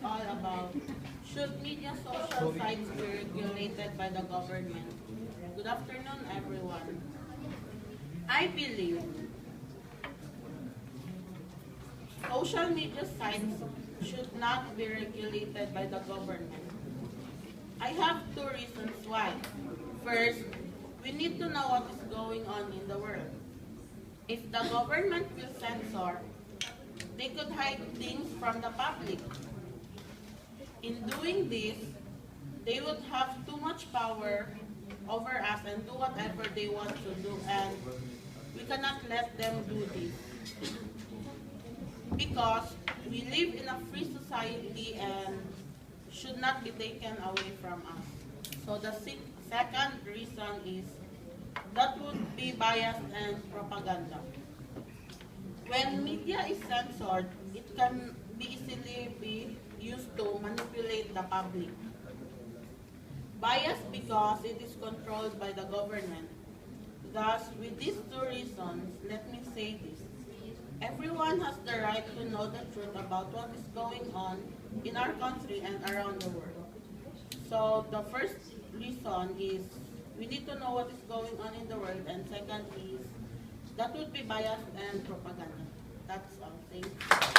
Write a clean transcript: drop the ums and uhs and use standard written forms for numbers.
all about should media social sites be regulated by the government? Good afternoon, everyone. I believe social media sites should not be regulated by the government. I have two reasons why. First, we need to know what is going on in the world. If the government will censor, they could hide things from the public. In doing this, they would have too much power over us and do whatever they want to do, and we cannot let them do this. Because we live in a free society and should not be taken away from us. So the second reason is that would be bias and propaganda. When media is censored, it can be easily be used to manipulate the public. Bias because it is controlled by the government. Thus, with these two reasons, let me say this. Everyone has the right to know the truth about what is going on in our country and around the world. So the first reason is we need to know what is going on in the world, and second is that would be bias and propaganda. That's all. Thank you.